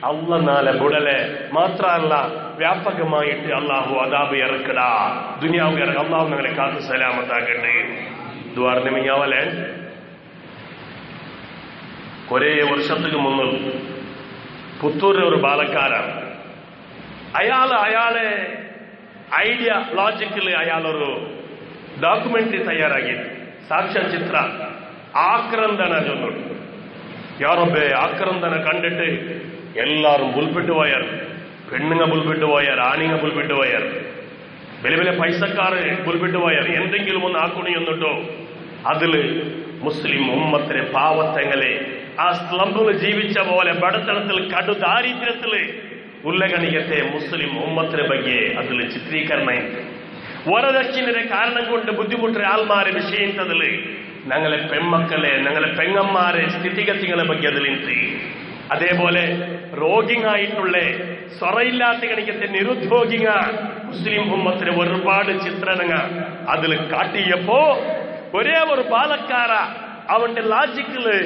അള്ള നാളെ ബുടലെ മാത്രമല്ല വ്യാപകമായിട്ട് അള്ളാഹു അദാബ് ഇറക്കടാ ദുനിയാവ് ഇറക്കും. അള്ളാഹു ഞങ്ങളെ കാത്ത് സലാമത്താക്കട്ടെ. ദ്വാർനിമിയാവലെ കുറേ വർഷത്തിന് മുന്നിൽ പുത്തൂരിലെ ഒരു ബാലക്കാരാണ്. അയാളെ ഐഡിയ ലോജിക്കല് അയാളൊരു ഡോക്യുമെന്ററി തയ്യാറാക്കിയിട്ട് സാക്ഷ്യചിത്ര ആക്രന്ദന ചൊന്നിട്ടു. യാറൊಬ್ಬೆ ആക്രന്ദന കണ്ടിട്ട് എല്ലാവരും ബുൽപിട്ട് പോയാർ. പെണ്ണുങ്ങ ബുൽപിട്ട് പോയാർ, ആണിങ്ങ ബുൽപിട്ട് പോയാർ, വലിയ വലിയ പൈസക്കാര് ബുൽപിട്ട് പോയാർ. എന്തെങ്കിലും ഒന്ന് ആക്കുണി എന്നിട്ടോ അതില് മുസ്ലിം ഉമ്മത്തിലെ പാവത്തങ്ങളെ ആ സ്ലംബില് ജീവിച്ച പോലെ ബടത്തണത്തിൽ കടു ദാരിദ്ര്യത്തില് ഉല്ലഗണികത്തെ മുസ്ലിം ഉമ്മത്തിനെ ಬಗ್ಗೆ അതില് ചിത്രീകരണ വരദക്ഷിണയുടെ കാരണം കൊണ്ട് ബുദ്ധിമുട്ടിയ ആൾമാരെ വിഷയിച്ചതില് ഞങ്ങളെ പെൺമക്കളെ ഞങ്ങളെ പെങ്ങന്മാരെ സ്ഥിതിഗതികളെ ಬಗ್ಗೆ അതിലുണ്ട്. അതേപോലെ രോഗിയായിട്ടുള്ള സ്വറയില്ലാത്ത കണിക്കത്തെ നിരുദ്യോഗിക മുസ്ലിം ഉമ്മത്തിലെ ഒരുപാട് ചിത്രണങ്ങ അതിൽ കാട്ടിയപ്പോ ഒരേ ഒരു ബാലക്കാര അവന്റെ ലാജിക്കല്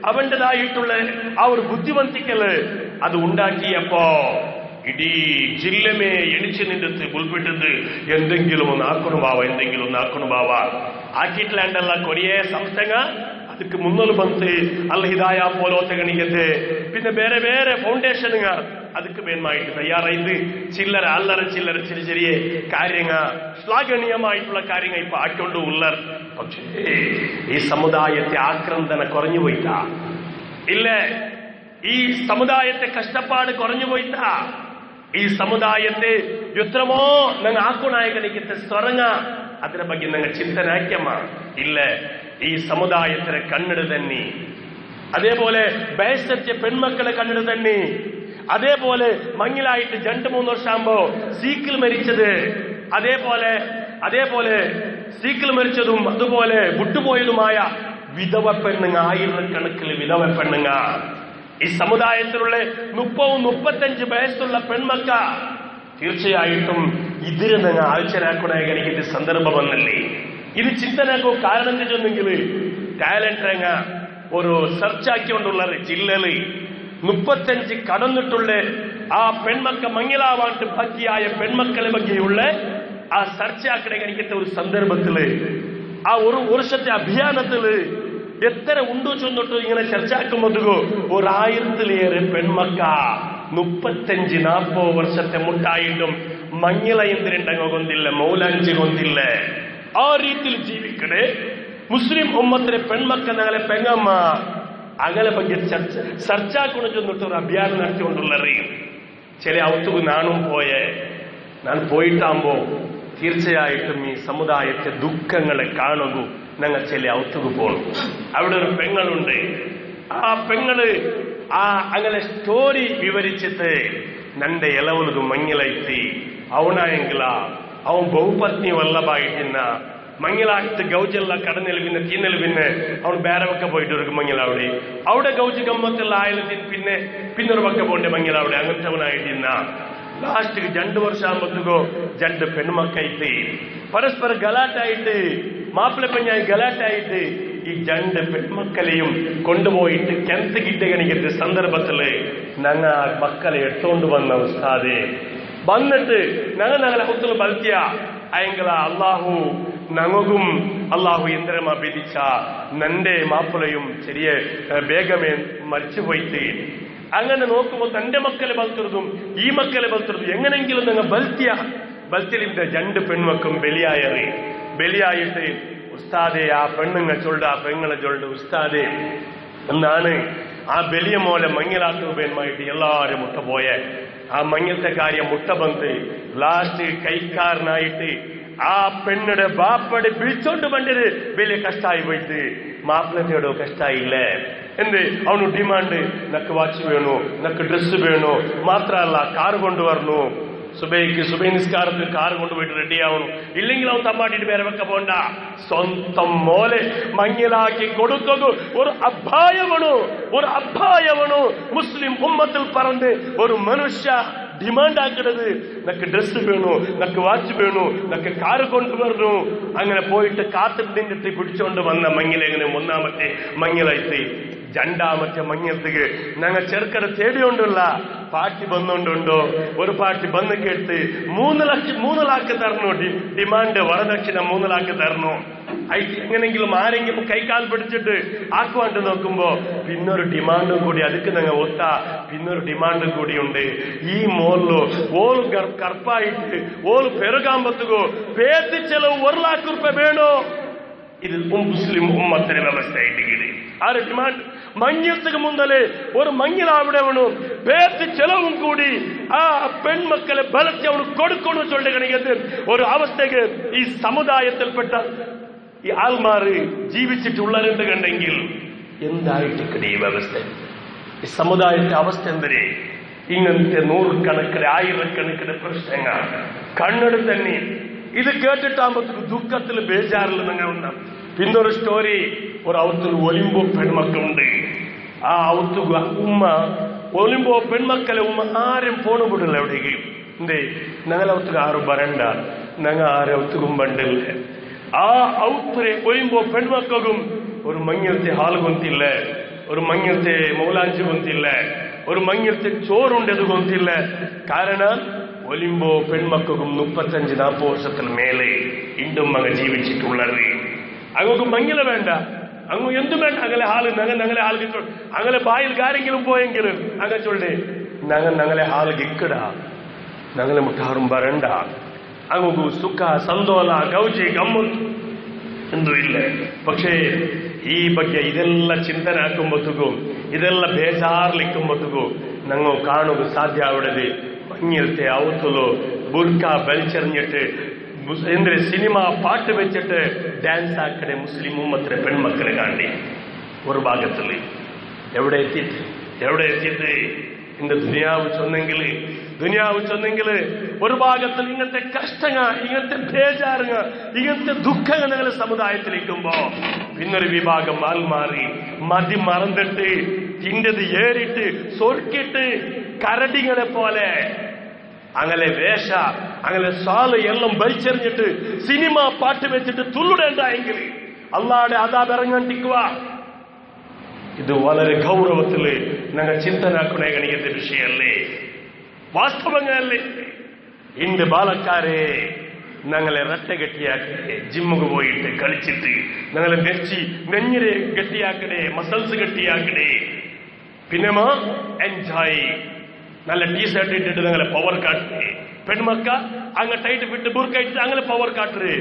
അവന്റേതായിട്ടുള്ള ആ ഒരു ബുദ്ധിವಂತಿക്കല് അത് ഉണ്ടാക്കിയപ്പോ ഇടീ ജില്ലമേ എണിച്ചു നിന്നിട്ട് ബുൽപിട്ടത് എന്തെങ്കിലും ഒന്ന് ആക്കണു ബാവ ആക്കിയിട്ടില്ലാണ്ടല്ല കൊറിയേ സംസ്ഥങ്ങ ಅದಕ್ಕೆ ಮುನ್ನಲು ಬಂತು ಅಲ್ಲ ಹಿದಾಯ ಪೋಲೋತೆ ಗಣಿಗೆ പിന്നെ ಬೇರೆ ಬೇರೆ ಫೌಂಡೇಶನ್ ಅದಕ್ಕೆ ಮೇನ್ಮಾയിട്ട് തയ്യാറായിട്ട് ചില്ലറ അല്ലറ ചില്ലറ ചെറിയ ചെറിയ കാര്യങ്ങ ശ്ലാഘനീയമായിട്ടുള്ള കാര്യങ്ങൾ ഇപ്പൊ ആക്കൊണ്ട് ഉള്ളർ. പക്ഷേ ഈ സമുദായത്തെ ആക്രന്ദന കുറഞ്ഞു പോയിട്ടാ ഇല്ല, ഈ സമുദായത്തെ കഷ്ടപ്പാട് കുറഞ്ഞു പോയിട്ടാ, ഈ സമുദായത്തെ എത്രമോ ഞങ്ങൾ ആക്കുനായകനിക്കത്തെ സ്വറങ്ങ അതിനെ ಬಗ್ಗೆ ഞങ്ങൾ ചിന്തന ആക്കിയമ്മ ഇല്ല. ഈ സമുദായത്തിലെ കണ്ണിട് തന്നെ, അതേപോലെ ബയസത്യ പെൺമക്കളെ കണ്ണിട് തന്നെ, അതേപോലെ മങ്ങിലായിട്ട് 2-3 വർഷമാകുമ്പോ സീക്കിൽ മരിച്ചത്, അതേപോലെ സീക്കിൽ മരിച്ചതും അതുപോലെ വിട്ടുപോയതുമായ വിധവ പെണ്ണുങ്ങ, ആയിരക്കണക്കിൽ വിധവ പെണ്ണുങ്ങ. ഈ സമുദായത്തിലുള്ള 30-35 വയസ്സുള്ള പെൺമക്ക തീർച്ചയായിട്ടും ഇതിന് നിങ്ങൾ ആലോചനാക്കുണായകനിക്ക് സന്ദർഭം വന്നല്ലേ. ഇത് ചിന്തനാക്കോ കാരണം എന്താ ചൊന്നെങ്കിൽ ടാലന്റ് രംഗ ഒരു സെർച്ച് ആക്കിക്കൊണ്ടുള്ള ജില്ലയില് 35 കടന്നിട്ടുള്ള ആ പെൺമക്ക മങ്ങിലാവാണ്ട് ബാക്കിയായ പെൺമക്കളെ ബഗ്ഗെയുള്ള ആ സെർച്ച് ആക്കണകനിക്കത്തെ ഒരു സന്ദർഭത്തില് ആ ഒരു വർഷത്തെ അഭിയാനത്തില് എത്ര ഉണ്ടു ചൊന്നിട്ടു ഇങ്ങനെ ചർച്ചയാക്കുമ്പോഴോ 1000-ലേറെ പെൺമക്ക 35-40 ವರ್ಷത്തെ മുട്ടായിട്ടും മങ്ങില എന്തിനുണ്ടങ്ങോ കൊന്നില്ല, മൗലാഞ്ചി കൊന്നില്ല. ആ രീതിയിൽ ജീവിക്കണേ മുസ്ലിം ഉമ്മത്തിലെ പെൺമക്ക ഞങ്ങളെ പെങ്ങമ്മ അങ്ങനെ ಬಗ್ಗೆ ചർച്ചാക്കുണ ചെന്നിട്ട് ഒരു അഭിയാനം നടത്തിക്കൊണ്ടുള്ളറിയും. ചില ഔത്തുക്ക് ഞാൻ പോയിട്ടാകുമ്പോ തീർച്ചയായിട്ടും ഈ സമുദായത്തെ ദുഃഖങ്ങളെ കാണുക ഞങ്ങൾ ചില ഔത്തുക്ക് പോകണം. അവിടെ ഒരു പെങ്ങളുണ്ട്. ആ പെങ്ങള് അങ്ങനെ സ്റ്റോറി വിവരിച്ചിട്ട് നന്റെ എലവലದು ಮಂಗಿಲೈತಿ ಅವನಾಯಂಗಿಲ್ಲ ಅವನ್ ಬಹುಪತ್ನಿ ವಲ್ಲಭಾയിട്ടിന്ന മങ്ങിലായിട്ട് ഗൗജെല്ല കടന്നെലുവിന്ന തീന്നെലുവിന്ന് അവൻ ಬೇರೆ പക്ക പോയിട്ട് ഒരു മങ്ങിലാവിടെ അവിടെ ഗൗജ് ഗമ്മത്തുള്ള ആയാലും പിന്നൊരു പക്ക പോണ്ട മങ്ങിലാവിടെ അങ്ങനത്തവനായിട്ടിന്ന ലാസ്റ്റ് 2 ವರ್ಷ ആകുമ്പോഴത്തേക്കോ 2 പെൺമക്കൈത്ത് പരസ്പര ഗലാട്ടായിട്ട് മാപ്പിള പെഞ്ഞായി ഗലാട്ടായിട്ട് ഈ 2 പെൺമക്കളെയും കൊണ്ടുപോയിട്ട് കിണത്ത് കിട്ടകണിക്കുന്ന സന്ദർഭത്തില് ഞങ്ങ മക്കളെ എടുത്തോണ്ട് വന്ന ഉസ്താദെ വന്നിട്ട് ഞങ്ങളെ കുത്തുള്ള ബൽത്തിയ അയങ്കല അള്ളാഹു ഞങ്ങൾക്കും അള്ളാഹു യന്ത്രമ വിധിച്ച നന്റെ മാപ്പിളയും ചെറിയ വേഗമേ മരിച്ചു പോയിട്ട് അങ്ങനെ നോക്കുമ്പോൾ തന്റെ മക്കളെ ബൽത്തുന്നതും ഈ മക്കളെ ബൽത്തുന്നതും എങ്ങനെങ്കിലും ഞങ്ങൾ ബൽത്തിലിന്റെ 2 പെൺമക്കും ബലിയായിട്ട് ഉസ്താദെ ആ പെണ്ണുങ്ങ ചൊല്ലുക ആ പെങ്ങളെ ചൊല്ലുക ഉസ്താദെ എന്നാണ് ആ ബലിയ മോലെ മങ്ങിലാക്കുമായിട്ട് എല്ലാവരും മുട്ട പോയ ആ മങ്ങത്തെ കാര്യം മുട്ട ബന്ത് ലാസ്റ്റ് കൈക്കാരനായിട്ട് ആ പെണ്ണുടെ ബാപ്പടെ പിടിച്ചോണ്ട് ಬಂದಿರು വലിയ കഷ്ടായി പോയിട്ട് മാപ്പിളത്തോടോ കഷ്ടായില്ല എന്ത് അവನು ഡിമാൻഡ് നക്ക് വാച്ച് വേണോ നക്ക് ഡ്രസ് വേണോ മാത്രമല്ല കാർ കൊണ്ടുവരണു സുബൈ നിസ്കാരത്തിൽ കാർ കൊണ്ടുപോയിട്ട് റെഡി ആവണം ഇല്ലെങ്കിൽ അവൻ തമ്മാട്ടിട്ട് വേറെ വെക്ക പോണ്ട സ്വന്തം മോലെ മങ്ങിലാക്കി കൊടുത്തത് ഒരു അഭായവണു മുസ്ലിം ഉമ്മത്തിൽ പറഞ്ഞ് ഒരു മനുഷ്യ ഡിമാൻഡ് ആക്കുന്നത് നക്ക് ഡ്രസ് വേണു നക്ക് വാച്ച് വേണു നക്ക് കാർ കൊണ്ടുവരണു അങ്ങനെ പോയിട്ട് കാത്തു നിന്നിട്ട് പിടിച്ചോണ്ട് വന്ന മങ്ങിലെങ്ങനെ 1ാമത്തെ മങ്ങിലായിട്ട് 2ാമത്തെ മങ്ങിലത്തേക്ക് ഞങ്ങൾ ചെറുക്കടെ തേടിയോണ്ടുള്ള പാർട്ടി വന്നുകൊണ്ടുണ്ടോ ഒരു പാർട്ടി വന്ന് കേട്ട് 3 ലാക്ക് തരണോ ഡിമാൻഡ് വരദക്ഷിണ 3 ലാക്ക് തരണോ എങ്ങനെങ്കിലും ആരെങ്കിലും കൈക്കാൽ പിടിച്ചിട്ട് ആക്കുവാണ്ട് നോക്കുമ്പോ പിന്നൊരു ഡിമാൻഡും കൂടി ಅದಕ್ಕೆ ഞങ്ങൾ ഒത്ത പിന്നൊരു ഡിമാൻഡും കൂടി ഉണ്ട് ഈ മോളിലോ ഓല് കർപ്പായിട്ട് ഓല് പെരുകാമ്പത്തുകോ പേത്തി ചെലവ് 1 ലാക്ക് രൂപ വേണോ ഇത് മുസ്ലിം ഉമ്മത്തിന്റെ വ്യവസ്ഥയായിട്ട് ആര് ഡിമാൻഡ് മഞ്ഞത്തുക്ക് മുന്തലേ ഒരു മഞ്ഞൾ അവിടെ വേണം പേത്തി ചെലവും കൂടി ആ പെൺമക്കളെ ബലത്തെ അവന് കൊടുക്കണം ചൊല്ലുകണെങ്കിൽ ഒരു അവസ്ഥയ്ക്ക് ഈ സമുദായത്തിൽപ്പെട്ട ഈ ആൾമാര് ജീവിച്ചിട്ടുള്ളവരുണ്ട് കണ്ടെങ്കിൽ എന്തായിട്ട് ഈ വ്യവസ്ഥ ഈ സമുദായത്തിന്റെ അവസ്ഥ എന്തരേ ഇങ്ങനത്തെ 100കണക്കിന് 1000കണക്കിന് പ്രശ്നങ്ങൾ കണ്ണെടു തന്നെ ഇത് കേട്ടിട്ടാകുമ്പോഴത്തേക്ക് ദുഃഖത്തിൽ ബേജാറിൽ നിങ്ങൾ ഉണ്ടാവും പിന്നൊരു സ്റ്റോറി ഒരു അവത്തിൽ ഒലിമ്പോ പെൺമക്കളുണ്ട് ആ അവത്തു ഉമ്മ ഒലിമ്പോ പെൺമക്കളെ ഉമ്മ ആരും ഫോണ് വിടില്ല എവിടേക്കും എന്തേ ഞങ്ങൾ അവത്തുക്ക് ആരും വരണ്ട ഞങ്ങൾ ആരും അവത്തുക്കും പണ്ടില്ല ആ ഔത്തരെ ഒലിമ്പോ പെൺമക്കും ഒരു മഞ്ഞത്തെ ഹാല് ಗೊಂತಿಲ್ಲ ഒരു മഞ്ഞത്തെ മൗലാഞ്ചി ಗೊಂತಿಲ್ಲ ഒരു മഞ്ഞത്തെ ചോറുണ്ടത് ಗೊಂತಿಲ್ಲ കാരണ ഒലിമ്പോ പെൺമക്കും 35-40 വർഷത്തിൽ മേലെ ഇണ്ടും മക ജീവിച്ചിട്ടുള്ളത് അങ്ങക്ക് മഞ്ഞള വേണ്ട അങ്ങ് എന്തും വേണ്ട അങ്ങനെ ഹാല് ഞങ്ങളെ ഹാല് അങ്ങനെ ബായിൽ ആരെങ്കിലും പോയെങ്കിലും അങ്ങ ചൊല്ലേ ഞങ്ങളെ ഹാല് ഇക്കട ഞങ്ങളെ മുട്ടാറും വരണ്ട അങ്ങക്ക് സുഖ ಸಂತೋಷ ಗೌಜಿ ಗಮ್ಮತ್ತು ಎಂದೂ ಇಲ್ಲ പക്ഷേ ಈ ಬಗ್ಗೆ ಇದೆಲ್ಲ ಚಿಂತನೆ ಹಾಕೊಂಬತ್ತಿಗೂ ಇದೆಲ್ಲ ಬೇಜಾರ್ಲಿಕ್ಕಂಬತ್ತಿಗೂ ഞങ്ങൾ കാണുക സാധ്യ അവിടത് മഞ്ഞത്തെ അവത്തുലോ ബുർക്ക വലിച്ചെറിഞ്ഞിട്ട് എന്തൊരു സിനിമ പാട്ട് വെച്ചിട്ട് ഡാൻസ് ആക്കടെ മുസ്ലിം ഉമ്മത്തിലെ പെൺമക്കളെ കാണ്ടി ഒരു ഭാഗത്തിൽ എവിടെ എത്തിയിട്ട് ഇന്ന് ദുനിയാവ് ചൊന്നെങ്കിൽ ഒരു ഭാഗത്തിൽ ഇങ്ങനത്തെ കഷ്ടങ്ങൾ ഇങ്ങനത്തെ ബേജാറുകൾ ഇങ്ങനത്തെ ദുഃഖങ്ങൾ ഞങ്ങളുടെ സമുദായത്തിലിരിക്കുമ്പോ പിന്നൊരു വിഭാഗം ആൾമാറി മതി മറന്നിട്ട് തിൻ്റെത് ഏറിയിട്ട് സൊർക്കിട്ട് കരടികളെ പോലെ അങ്ങനെ വേഷ അങ്ങനെ സാല് എല്ലാം വലിച്ചെറിഞ്ഞിട്ട് സിനിമ പാട്ട് വെച്ചിട്ട് തുള്ളിടേണ്ടെങ്കിൽ അള്ളാടെ അതാബ് ഇറങ്ങാണ്ടിക്കുക ഇത് വളരെ ഗൗരവത്തില് ഞങ്ങൾ ചിന്തനാക്കണേ ഗണിക്കുന്ന വിഷയമല്ലേ വാസ്തവങ്ങളല്ലേ ഇന്ന് ബാലക്കാരെ ഞങ്ങളെ റട്ട ഗട്ടിയാക്കണേ ജിമ്മുക്ക് പോയിട്ട് കളിച്ചിട്ട് ഞങ്ങളെ നെഞ്ഞിരെ ഗട്ടിയാക്കണേ മസൽസ് ഗട്ടിയാക്കണേ പിന്നെ എൻജോയ് നല്ല ടീഷർട്ട് ഇട്ടിട്ട് ഞങ്ങളെ പവർ കാട്ടേ പെൺമക്ക അങ്ങ് ടൈറ്റ് വിട്ട് ബുർക്ക ഇട്ടിട്ട് അങ്ങനെ പവർ കാട്ടേ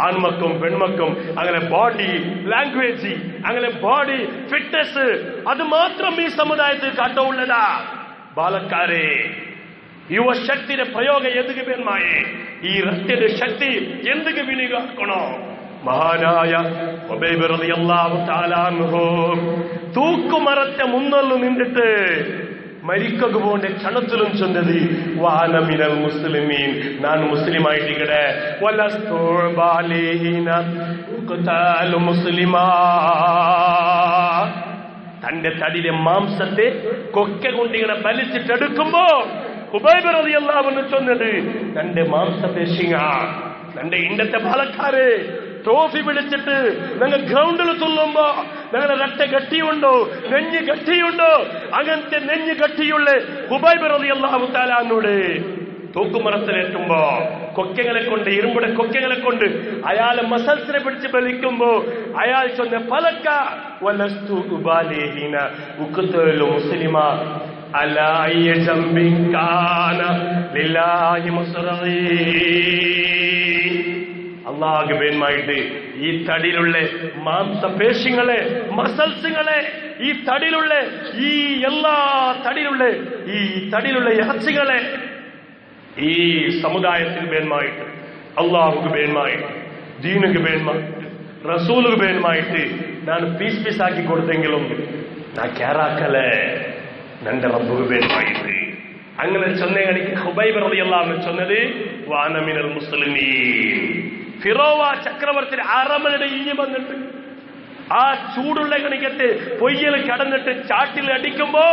ആൺമക്കും പെൺമക്കും അങ്ങനെ ബോഡി ലാംഗ്വേജ് അങ്ങനെ ബോഡി ഫിറ്റ്നസ് അത് മാത്രം ഈ സമുദായത്തിൽ കാട്ടുള്ളതാ ബാലക്കാരെ യുവശക്തിയുടെ പ്രയോഗ എന്തൊക്കെ പേന്മായെ ഈ റത്യയുടെ ശക്തി എന്തൊക്കെ വിനിയോഗിക്കണോ മഹാനായ ഉബൈബ് റളിയല്ലാഹു തആല അൻഹു തൂക്കുമരത്തെ മുന്നോട്ട് നിന്നിട്ട് മരിക്കുക പോണ്ട ക്ഷണത്തിലും ചൊന്നത് വാനമിനൽ മുസ്ലിമീൻ ഞാൻ മുസ്ലിമായിട്ടിക്കടെ മുസ്ലിമാ തന്റെ തടിയിലെ മാംസത്തെ കൊക്ക കൊണ്ടിങ്ങനെ വലിച്ചിട്ടെടുക്കുമ്പോ ഉബൈബ് റളിയല്ലാഹു അൻഹു ചൊന്നത് തന്റെ മാംസപേശിങ്ങ തന്റെ ഇണ്ടത്തെ ബാലക്കാരെ ട്രോഫി പിടിച്ചിട്ട് ഞങ്ങൾ ഗ്രൗണ്ടിൽ തുള്ളുമ്പോ ഞങ്ങളുടെ രക്ത ഗട്ടിയുണ്ടോ നെഞ്ഞ് ഗട്ടിയുണ്ടോ അങ്ങനത്തെ നെഞ്ഞ് ഗട്ടിയുള്ള ഉബൈബ് റളിയല്ലാഹു തആല അൻഹുടെ തൂക്കുമരത്തിലേറ്റുമ്പോ കൊക്കങ്ങളെ കൊണ്ട് ഇരുമ്പുടെ കൊക്കങ്ങളെ കൊണ്ട് അയാളെ മസൽസിനെ പിടിച്ച് ബലിക്കുമ്പോ അയാൾ ചൊന്ന പലക്ക വലസ്തു ഉബാലിഹിന ഉഖ്തലു മുസ്ലിമ അലാ യജംബിൻ കാന ലില്ലാഹി മുസ്റഈ അള്ളാഹുബേന്മായിട്ട് ഈ തടിയിലുള്ള മാംസപേശികളെ മസൽസുകളെ ഈ തടിയിലുള്ള ഈ എല്ലാ തടിയിലുള്ള ഇറച്ചികളെ ഈ സമുദായത്തിൽ ബേന്മായിട്ട് അള്ളാഹുക്ക് ബേന്മായിട്ട് ദീനുക്ക് ബേന്മായിട്ട് റസൂലുക്ക് ബേന്മായിട്ട് ഞാൻ പീസ് ആക്കി കൊടുത്തെങ്കിലും ഞാൻ കേറാക്കലേ നന്റെ റബ്ബുക്ക് ബേന്മായിട്ട് അങ്ങനെ ചൊന്നേ എനിക്ക് ഹുബൈബ് റളിയല്ലാഹു അൻഹു ചൊന്നത് വാനമിനൽ മുസ്ലിമീൻ ഫിറോവ ചക്രവർത്തി അരമനയുടെ ഇഞ്ഞു വന്നിട്ട് ആ ചൂടുള്ള കണിക്കത്ത് പൊയ്യൽ കടന്നിട്ട് ചാട്ടിൽ അടിക്കുമ്പോ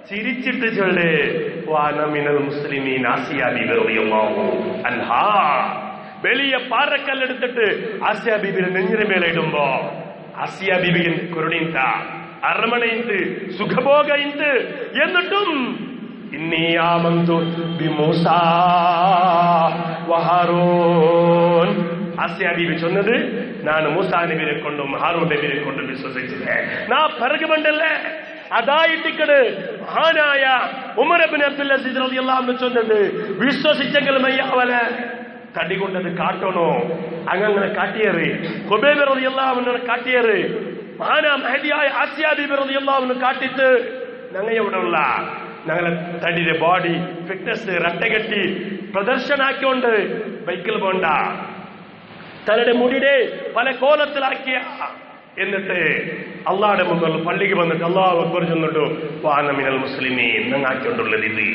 ചിരിച്ചിട്ട് ചൊല്ലേ വാനമിനൽ മുസ്ലിമീൻ ആസിയ ബീബി റളിയല്ലാഹു അൻഹാ വലിയ പാറക്കല്ലെടുത്തിട്ട് ആസിയ ബീബിയുടെ നെഞ്ഞിന് മേലെ ഇടുമ്പോ ആസിയ ബീബിക്ക് കുരുണിന്ത അരമണയുണ്ട് സുഖഭോഗയുണ്ട് എന്നിട്ടും ഇന്ന ഇന്നി ആമന്തു ബിമൂസാ വഹാറൂൻ. ആസിയ ബീബി ചൊന്നത്, ನಾನು ಮೂಸಾ ನಬಿയെ ಕೊಂಡುം ഹാറൂൻ നബിയെ കൊണ്ടും വിശ്വസിച്ചില്ലേ. നാ പിറകുമുണ്ടല്ലേ അതായിട്ടിക്കട് മഹാനായ ഉമർ ഇബ്നു അബ്ദുൽ അസീസ് റളിയല്ലാഹു അൻഹു ചൊന്നത്, വിശ്വസിച്ചെങ്കിൽ മയ്യാവല തടി കൊണ്ടത് കാട്ടണോ അങ്ങനെ കാട്ടിയേറ്. ഖുബൈബ് റളിയല്ലാഹു അൻഹു കാട്ടിയേറ്. മഹാനാ മഹദിയായ ആസിയ ബീബി റളിയല്ലാഹു അൻഹു കാട്ടിട്ട് ഞങ്ങൾ ഇവിടെ ഉള്ള ഞങ്ങളെ തടിയുടെ ബോഡി ഫിറ്റ്നസ് റട്ടകെട്ടി പ്രദർശനാക്കിക്കൊണ്ട് ബൈക്കിൽ പോണ്ട, തലയുടെ മുടിയുടെ പല കോലത്തിലാക്കിയ, എന്നിട്ട് അള്ളാഹുടെ മുന്നിൽ പള്ളിക്ക് വന്നിട്ട് അല്ലാഹു അക്ബർ ചൊന്നിട്ടു വാന മിനൽ മുസ്ലിമീൻ ഞങ്ങാക്കിക്കൊണ്ടുള്ളത്. ഇത്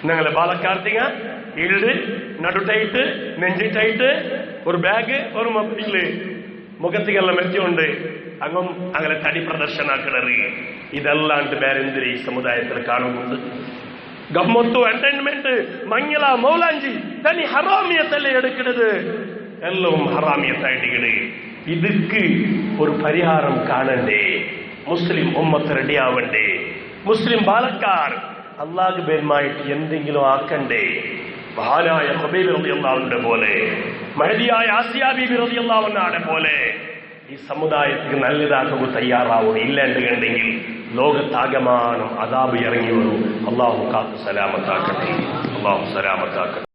ഞങ്ങളെ ബാലക്കാർത്തിക ഇൽഡ് നടുട്ടൈറ്റ് നെഞ്ചിട്ടൈറ്റ് ഒരു ബാഗ് ഒരു മൊബൈല് മുഖത്തേക്കെല്ലാം മെത്തിയുണ്ട് അങ്ങും അങ്ങനെ തടി പ്രദർശനാക്കണത്. ഇതല്ലാണ്ട് വേറെന്തിരി ഈ സമുദായത്തിൽ കാണുന്നുണ്ട്? ഗമ്മത്തു എന്റർടൈൻമെന്റ് മംഗള മൗലാഞ്ചി തനി ഹറാമിയത്തല്ലേ എടുക്കുന്നത്, എല്ലാം ഹറാമിയത്തായിട്ടിക്കണ്. ഇതിക്ക് ഒരു പരിഹാരം കാണണ്ടേ? മുസ്ലിം ഉമ്മത്ത് റെഡിയാവണ്ടേ? മുസ്ലിം ബാലക്കാർ അള്ളാഹു ബേന്മായിട്ട് എന്തെങ്കിലും ആക്കണ്ടേ? മഹാനായ ഖുബൈബ് റളിയല്ലാഹു അൻഹു പോലെ, മഹദിയായ ആസിയ ബീബി റളിയല്ലാഹു അൻഹയെ പോലെ ഈ സമുദായത്തിന് നല്ലതാക്കുക തയ്യാറാവണം. ഇല്ലാണ്ട് കണ്ടെങ്കിൽ ലോകത്താകമാനം അദാബ് ഇറങ്ങി വരും. അള്ളാഹു കാത്തു സലാമത്താക്കട്ടെ. അള്ളാഹു സലാമത്താക്കട്ടെ.